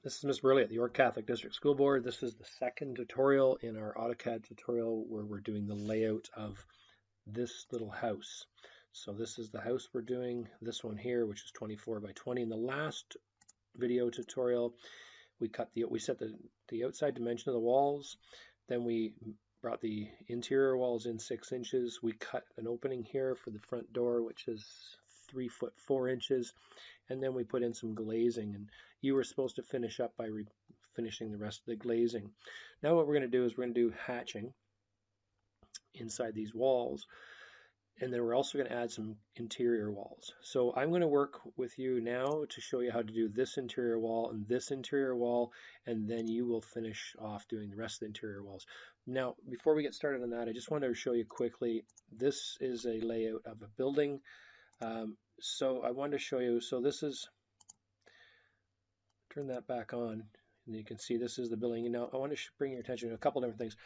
This is Ms. Burley at the York Catholic District School Board. This is the second tutorial in our AutoCAD tutorial where we're doing the layout of this little house. So this is the house we're doing, this one here, which is 24 by 20. In the last video tutorial, we set the outside dimension of the walls, then we brought the interior walls in 6 inches. We cut an opening here for the front door, which is 3 foot 4 inches, and then we put in some glazing, and you were supposed to finish up by finishing the rest of the glazing. Now what we're going to do is we're going to do hatching inside these walls, and then we're also going to add some interior walls. So I'm going to work with you now to show you how to do this interior wall and this interior wall, and then you will finish off doing the rest of the interior walls. Now, before we get started on that, I just wanted to show you quickly, this is a layout of a building. So I wanted to show you, so this is, turn that back on, and you can see this is the building. And now I want to bring your attention to a couple different things.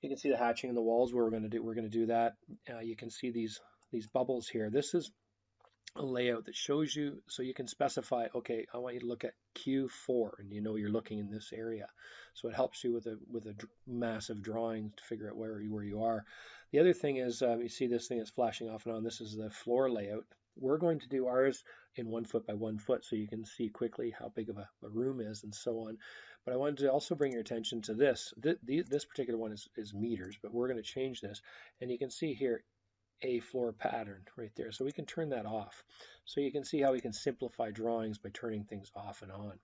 You can see the hatching in the walls where we're going to do that. You can see these bubbles here. This is a layout that shows you, so you can specify, okay, I want you to look at Q4, and you know you're looking in this area. So it helps you with a massive drawing to figure out where you are. The other thing is, you see this thing is flashing off and on. This is the floor layout. We're going to do ours in 1 foot by 1 foot, so you can see quickly how big of a room is and so on. But I wanted to also bring your attention to this. This particular one is meters, but we're going to change this. And you can see here a floor pattern right there. So we can turn that off. So you can see how we can simplify drawings by turning things off and on.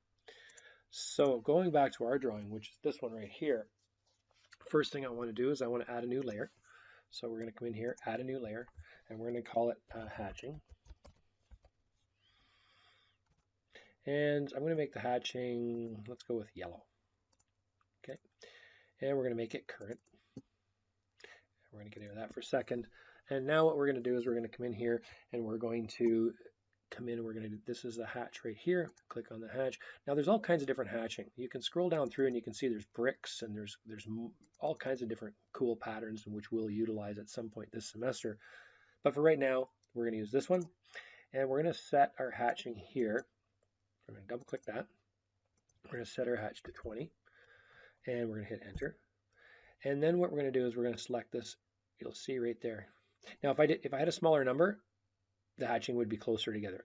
So going back to our drawing, which is this one right here, first thing I want to do is I want to add a new layer. So we're going to come in here, add a new layer, and we're going to call it hatching. And I'm going to make the hatching, let's go with yellow. Okay. And we're going to make it current. We're going to get rid of that for a second. And now what we're going to do is we're going to come in here and we're going to come in and we're going to do, this is the hatch right here. Click on the hatch. Now there's all kinds of different hatching. You can scroll down through and you can see there's bricks and there's all kinds of different cool patterns in which we'll utilize at some point this semester. But for right now, we're going to use this one and we're going to set our hatching here. We're going to double click that. We're going to set our hatch to 20 and we're going to hit enter. And then what we're going to do is we're going to select this. You'll see right there. Now if I had a smaller number, the hatching would be closer together.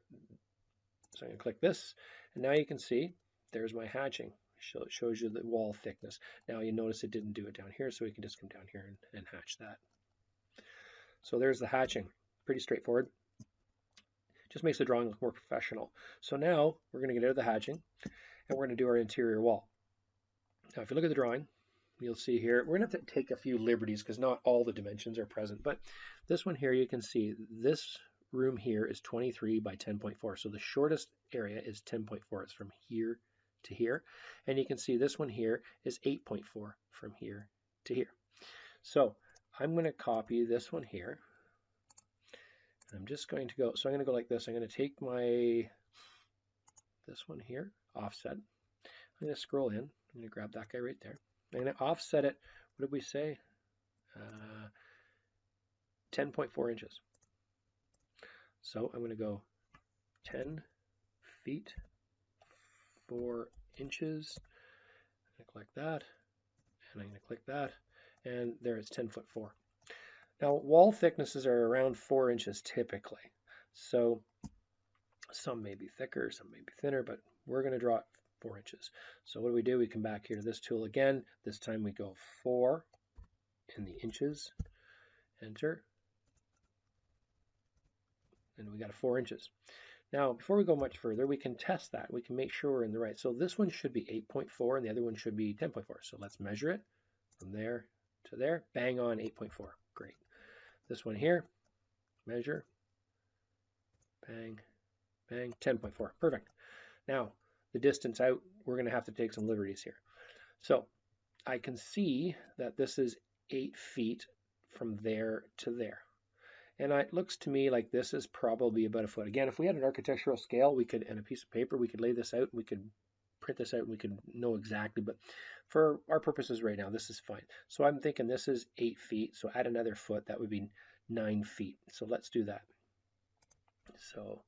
So I'm going to click this and now you can see there's my hatching. It shows you the wall thickness. Now you notice it didn't do it down here, so we can just come down here and hatch that. So there's the hatching. Pretty straightforward. Just makes the drawing look more professional. So now we're going to get out of the hatching and we're going to do our interior wall. Now if you look at the drawing, you'll see here, we're going to have to take a few liberties because not all the dimensions are present, but this one here you can see this room here is 23 by 10.4. So the shortest area is 10.4. It's from here to here. And you can see this one here is 8.4 from here to here. So I'm going to copy this one here. I'm just going to go, so I'm going to go like this. I'm going to take this one here, offset. I'm going to scroll in. I'm going to grab that guy right there. I'm going to offset it, what did we say? 10.4 inches. So I'm going to go 10 feet, 4 inches. I'm going to click that, and I'm going to click that, and there it's 10 foot 4. Now, wall thicknesses are around 4 inches typically. So some may be thicker, some may be thinner, but we're going to draw it 4 inches. So what do? We come back here to this tool again. This time we go 4 in the inches, enter, and we got a 4 inches. Now, before we go much further, we can test that. We can make sure we're in the right. So this one should be 8.4 and the other one should be 10.4. So let's measure it from there to there. Bang on 8.4. Great. This one here, measure, bang, bang, 10.4. Perfect. Now, the distance out, we're going to have to take some liberties here. So I can see that this is 8 feet from there to there. And it looks to me like this is probably about a foot. Again, if we had an architectural scale, we could, and a piece of paper, we could lay this out, we could print this out, and we could know exactly, but for our purposes right now, this is fine. So I'm thinking this is 8 feet, so add another foot, that would be 9 feet. So let's do that. So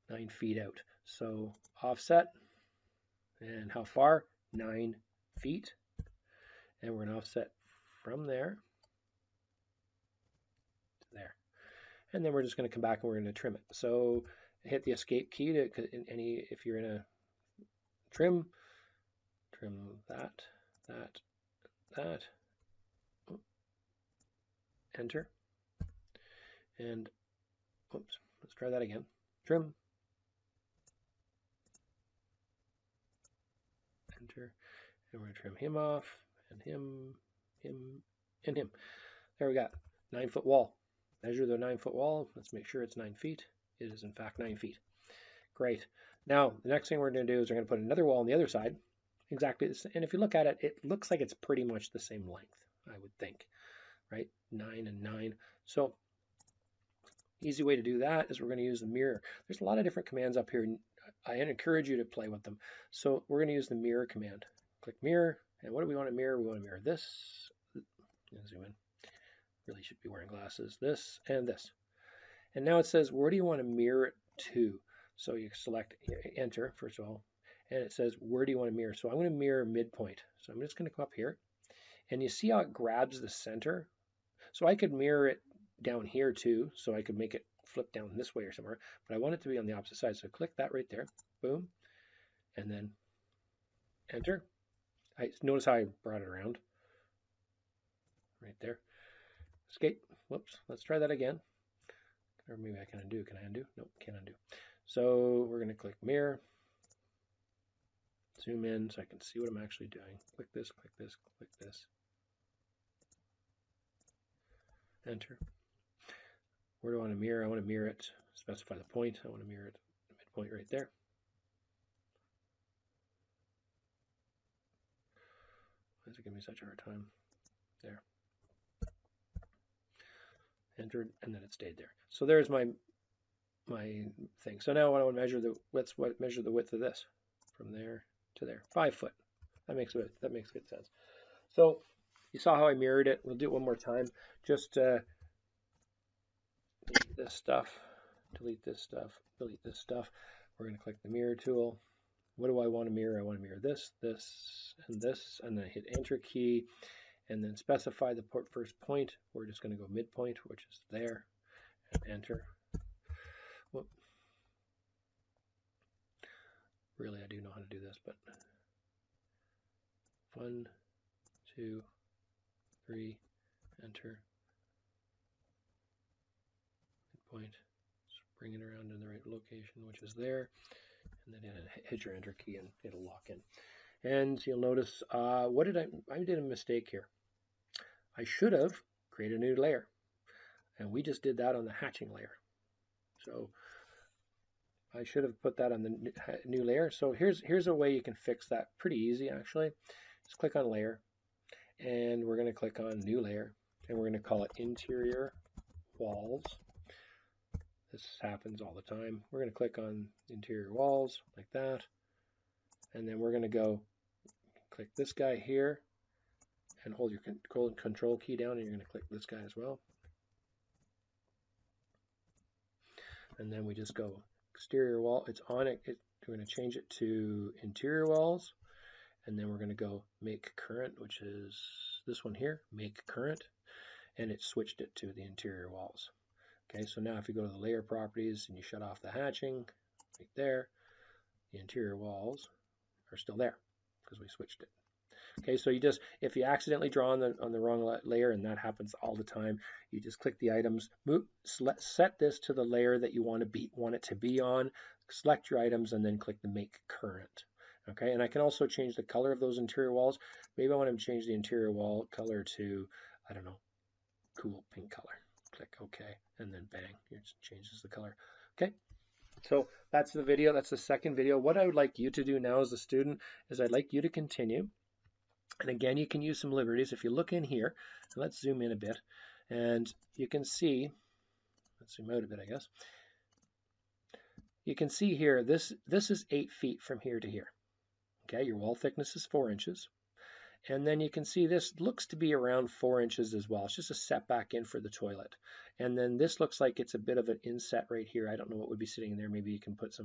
9 feet out. So offset, And how far? 9 feet. And we're going to offset from there to there. And then we're just going to come back and we're going to trim it. So hit the escape key to if you're in a trim that, that, enter. And oops, let's try that again. Trim, enter, and we're going to trim him off, and him, and him. There we got 9-foot wall. Measure the 9-foot wall. Let's make sure it's 9 feet. It is in fact 9 feet. Great. Now the next thing we're going to do is we're going to put another wall on the other side. Exactly this, and if you look at it, it looks like it's pretty much the same length, I would think, right? 9 and 9. So easy way to do that is we're going to use the mirror. There's a lot of different commands up here. I encourage you to play with them. So we're going to use the mirror command. Click mirror, and what do we want to mirror? We want to mirror this. Zoom in. Really should be wearing glasses. This and this. And now it says, where do you want to mirror it to? So you select enter, first of all, and it says, where do you want to mirror? So I'm going to mirror midpoint. So I'm just going to come up here, and you see how it grabs the center? So I could mirror it down here too, so I could make it flip down this way or somewhere, but I want it to be on the opposite side. So click that right there, boom, and then enter. Notice how I brought it around right there. Escape. Whoops. Let's try that again. Or maybe I can undo. Can I undo? Nope, can't undo. So we're going to click mirror. Zoom in so I can see what I'm actually doing. Click this, click this, click this. Enter. Where do I want to mirror? I want to mirror it. Specify the point. I want to mirror it at midpoint right there. Why does it give me such a hard time? There. Entered, and then it stayed there. So there's my thing. So now when I want to measure the width of this from there to there, 5 foot. That makes good sense. So you saw how I mirrored it. We'll do it one more time. Just delete this stuff, delete this stuff, delete this stuff. We're going to click the mirror tool. What do I want to mirror? I want to mirror this, this, and this, and then hit enter key. And then specify the first point. We're just going to go midpoint, which is there, and enter. Whoop. Really, I do know how to do this, but 1, 2, 3, enter. Midpoint. Just bring it around in the right location, which is there, and then hit your enter key, and it'll lock in. And you'll notice, I did a mistake here. I should have created a new layer, and we just did that on the hatching layer. So I should have put that on the new layer. So here's a way you can fix that pretty easy actually. Just click on layer, and we're going to click on new layer, and we're going to call it interior walls. This happens all the time. We're going to click on interior walls like that, and then we're going to go click this guy here and hold your control key down, and you're going to click this guy as well. And then we just go exterior wall. It's on it. We're going to change it to interior walls, and then we're going to go make current, which is this one here, make current, and it switched it to the interior walls. Okay, so now if you go to the layer properties and you shut off the hatching right there, the interior walls are still there because we switched it. Okay, so if you accidentally draw on the wrong layer, and that happens all the time, you just click the items, set this to the layer that you want it to be on, select your items, and then click the make current. Okay, and I can also change the color of those interior walls. Maybe I want to change the interior wall color to, I don't know, cool pink color. Click OK, and then bang, it changes the color. Okay. So that's the video. That's the second video. What I would like you to do now as a student is I'd like you to continue. And again, you can use some liberties. If you look in here, let's zoom in a bit, and you can see, let's zoom out a bit, I guess. You can see here, this is 8 feet from here to here. Okay, your wall thickness is 4 inches. And then you can see this looks to be around 4 inches as well. It's just a setback in for the toilet. And then this looks like it's a bit of an inset right here. I don't know what would be sitting in there. Maybe you can put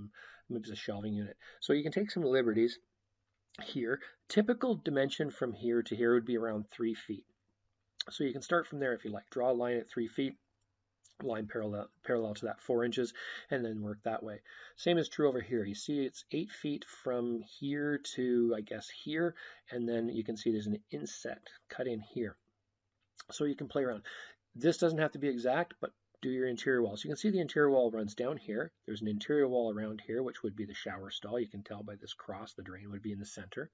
maybe it's a shelving unit. So you can take some liberties. here. Typical dimension from here to here would be around 3 feet. So you can start from there if you like. Draw a line at 3 feet, line parallel to that 4 inches, and then work that way. Same is true over here. You see it's 8 feet from here to, I guess, here, and then you can see there's an inset cut in here. So you can play around. This doesn't have to be exact, but do your interior wall. So you can see the interior wall runs down here. There's an interior wall around here, which would be the shower stall. You can tell by this cross, the drain would be in the center.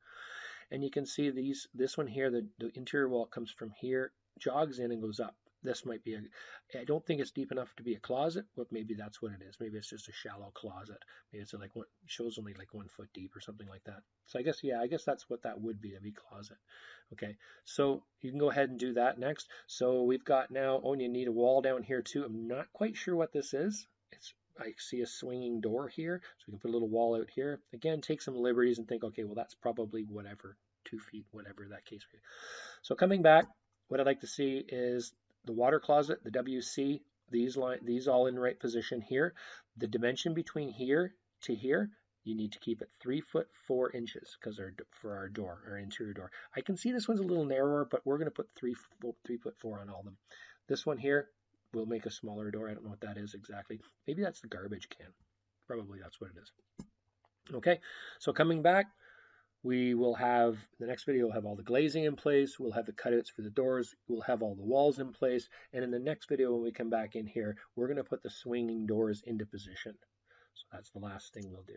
And you can see this one here, the interior wall comes from here, jogs in and goes up. This might be I don't think it's deep enough to be a closet, but maybe that's what it is. Maybe it's just a shallow closet. Maybe it's like shows only like 1 foot deep or something like that. So I guess that's what that would be, a big closet. Okay, so you can go ahead and do that next. So we've got now, you need a wall down here too. I'm not quite sure what this is. I see a swinging door here, so we can put a little wall out here. Again, take some liberties and think, okay, well, that's probably whatever, 2 feet, whatever that case may be. So coming back, what I'd like to see is the water closet, the WC, these all in the right position here. The dimension between here to here, you need to keep it 3 foot 4 inches because for our door, our interior door. I can see this one's a little narrower, but we're going to put 3 foot 4 on all of them. This one here, we'll make a smaller door. I don't know what that is exactly. Maybe that's the garbage can. Probably that's what it is. Okay, so coming back, we will have, the next video will have all the glazing in place. We'll have the cutouts for the doors. We'll have all the walls in place. And in the next video, when we come back in here, we're going to put the swinging doors into position. So that's the last thing we'll do.